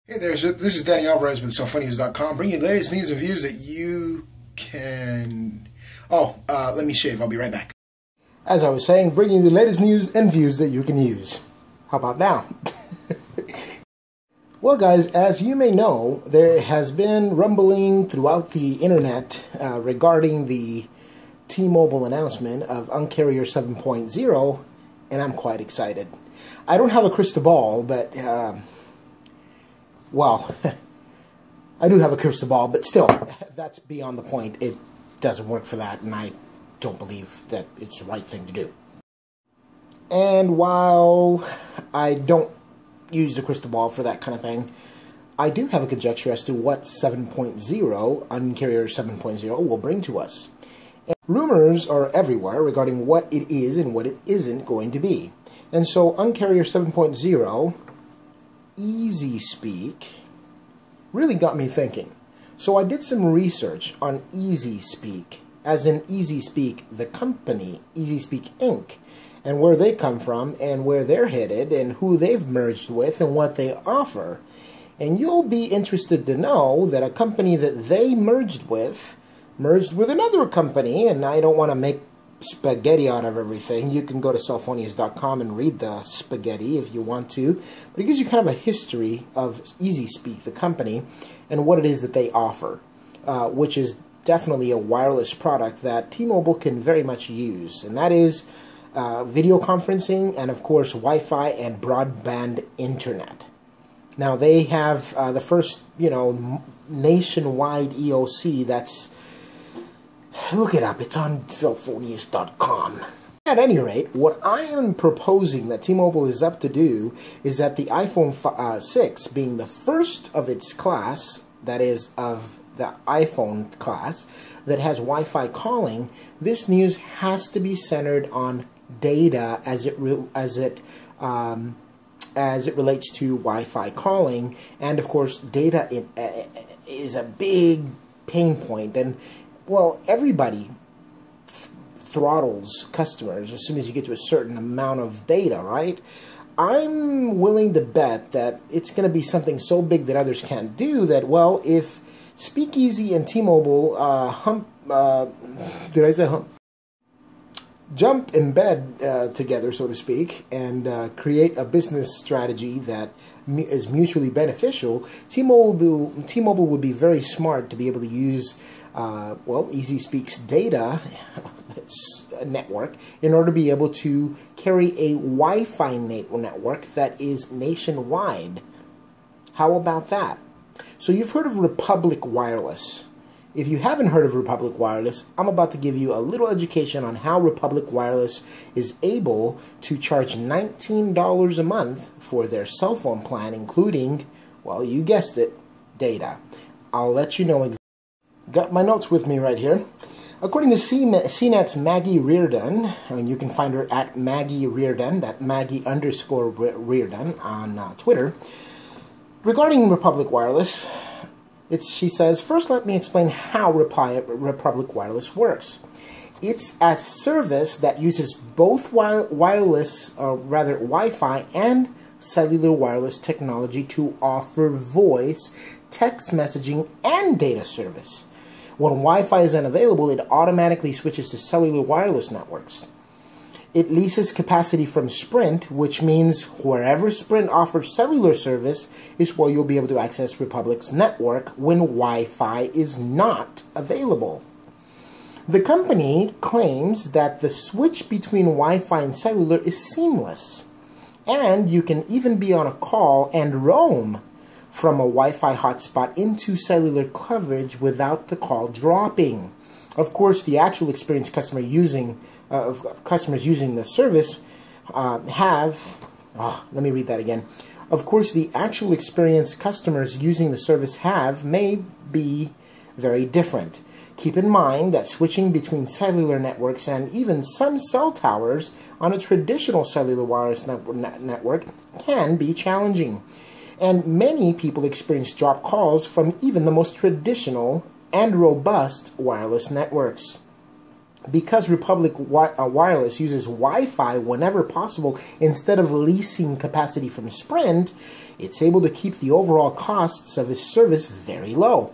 Hey there, this is Danny Alvarez with cellphonenews.com, bringing you the latest news and views that you can... let me shave. I'll be right back. As I was saying, bringing you the latest news and views that you can use. How about now? Well, guys, as you may know, there has been rumbling throughout the internet regarding the T-Mobile announcement of UNcarrier 7.0, and I'm quite excited. I don't have a crystal ball, but... well, I do have a crystal ball, but still, that's beyond the point. It doesn't work for that, and I don't believe that it's the right thing to do. And while I don't use the crystal ball for that kind of thing, I do have a conjecture as to what 7.0, UNcarrier 7.0, will bring to us. And rumors are everywhere regarding what it is and what it isn't going to be. And so UNcarrier 7.0... Easy Speak really got me thinking. So I did some research on Easy Speak, as in Easy Speak, the company, Easy Speak Inc., and where they come from, and where they're headed, and who they've merged with, and what they offer. And you'll be interested to know that a company that they merged with another company, and I don't want to make spaghetti out of everything. You can go to cellphonenews.com and read the spaghetti if you want to, but it gives you kind of a history of Easy Speak, the company, and what it is that they offer, which is definitely a wireless product that T-Mobile can very much use, and that is video conferencing and, of course, Wi-Fi and broadband internet. Now, they have the first, nationwide EOC that's... Look it up. It's on cellphonenews.com. At any rate, what I am proposing that T-Mobile is up to do is that the iPhone 6, being the first of its class, that is, of the iPhone class, that has Wi-Fi calling, this news has to be centered on data as it relates to Wi-Fi calling, and of course, data is a big pain point, and well, everybody throttles customers as soon as you get to a certain amount of data, right? I'm willing to bet that it's going to be something so big that others can't do that, well, if Speakeasy and T-Mobile jump in bed together, so to speak, and create a business strategy that is mutually beneficial, T-Mobile would be very smart to be able to use Easy Speak's data network in order to be able to carry a Wi-Fi network that is nationwide. How about that? So you've heard of Republic Wireless. If you haven't heard of Republic Wireless, I'm about to give you a little education on how Republic Wireless is able to charge $19 a month for their cell phone plan, including, well, you guessed it, data. I'll let you know exactly. Got my notes with me right here. According to CNET's Maggie Reardon, and you can find her at Maggie Reardon, that Maggie_Reardon on Twitter, regarding Republic Wireless, she says, first let me explain how Republic Wireless works. It's a service that uses both Wi-Fi and cellular wireless technology to offer voice, text messaging, and data service. When Wi-Fi is unavailable, it automatically switches to cellular wireless networks. It leases capacity from Sprint, which means wherever Sprint offers cellular service is where you'll be able to access Republic's network when Wi-Fi is not available. The company claims that the switch between Wi-Fi and cellular is seamless, and you can even be on a call and roam from a Wi-Fi hotspot into cellular coverage without the call dropping. Of course, the actual experience customers using the service let me read that again. Of course, the actual experience customers using the service may be very different. Keep in mind that switching between cellular networks and even some cell towers on a traditional cellular wireless network can be challenging. And many people experience dropped calls from even the most traditional and robust wireless networks. Because Republic Wireless uses Wi-Fi whenever possible instead of leasing capacity from Sprint, it's able to keep the overall costs of its service very low.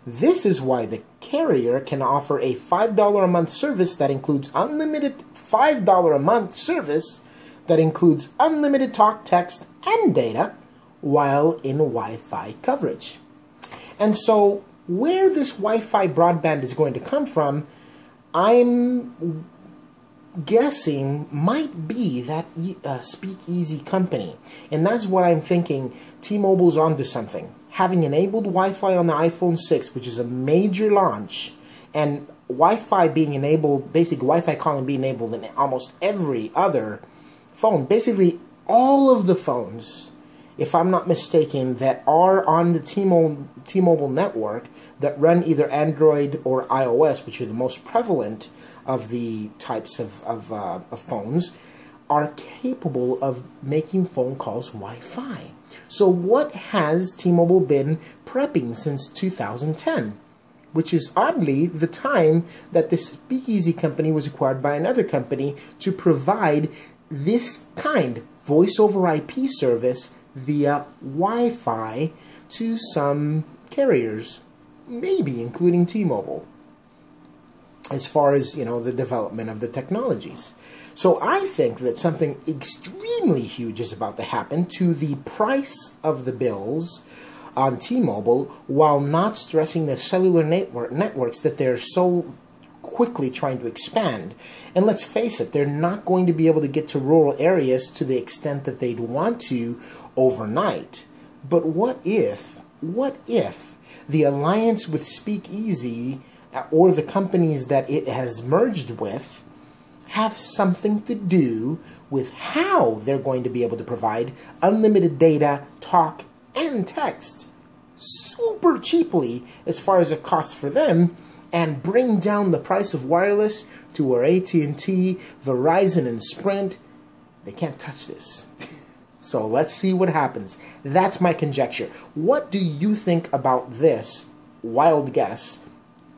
This is why the carrier can offer a $5 a month service that includes unlimited $5 a month service that includes unlimited talk, text, and data while in Wi-Fi coverage. And so where this Wi-Fi broadband is going to come from, I'm guessing might be that Speakeasy company. And that's what I'm thinking. T-Mobile's onto something. Having enabled Wi-Fi on the iPhone 6, which is a major launch, and Wi-Fi being enabled, basically Wi-Fi calling being enabled in almost every other phone. Basically all of the phones, if I'm not mistaken, that are on the T-Mobile network that run either Android or iOS, which are the most prevalent of the types of phones, are capable of making phone calls Wi-Fi. So what has T-Mobile been prepping since 2010? Which is oddly the time that the Speakeasy company was acquired by another company to provide this kind, voice over IP service via Wi-Fi to some carriers, maybe including T-Mobile, as far as, you know, the development of the technologies. So I think that something extremely huge is about to happen to the price of the bills on T-Mobile, while not stressing the cellular networks that they're so quickly trying to expand. And let's face it, they're not going to be able to get to rural areas to the extent that they'd want to overnight. But what if the alliance with Speakeasy or the companies that it has merged with have something to do with how they're going to be able to provide unlimited data, talk, and text super cheaply as far as it costs for them, and bring down the price of wireless to where AT&T, Verizon, and Sprint, they can't touch this. So let's see what happens. That's my conjecture. What do you think about this wild guess?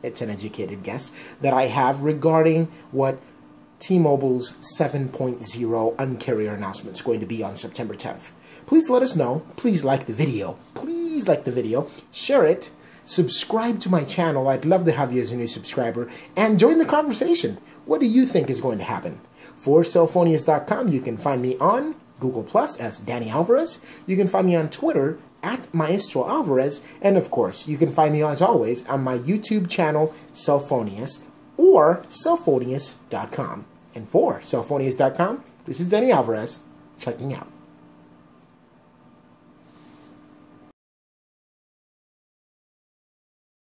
It's an educated guess that I have regarding what T-Mobile's 7.0 UNcarrier announcement is going to be on September 10th. Please let us know. Please like the video. Please like the video. Share it. Subscribe to my channel. I'd love to have you as a new subscriber. And join the conversation. What do you think is going to happen? For Cellphonius.com, you can find me on Google Plus as Danny Alvarez. You can find me on Twitter at Maestro Alvarez. And of course, you can find me as always on my YouTube channel, Cellphonius, or Cellphonius.com. And for Cellphonius.com, this is Danny Alvarez, checking out.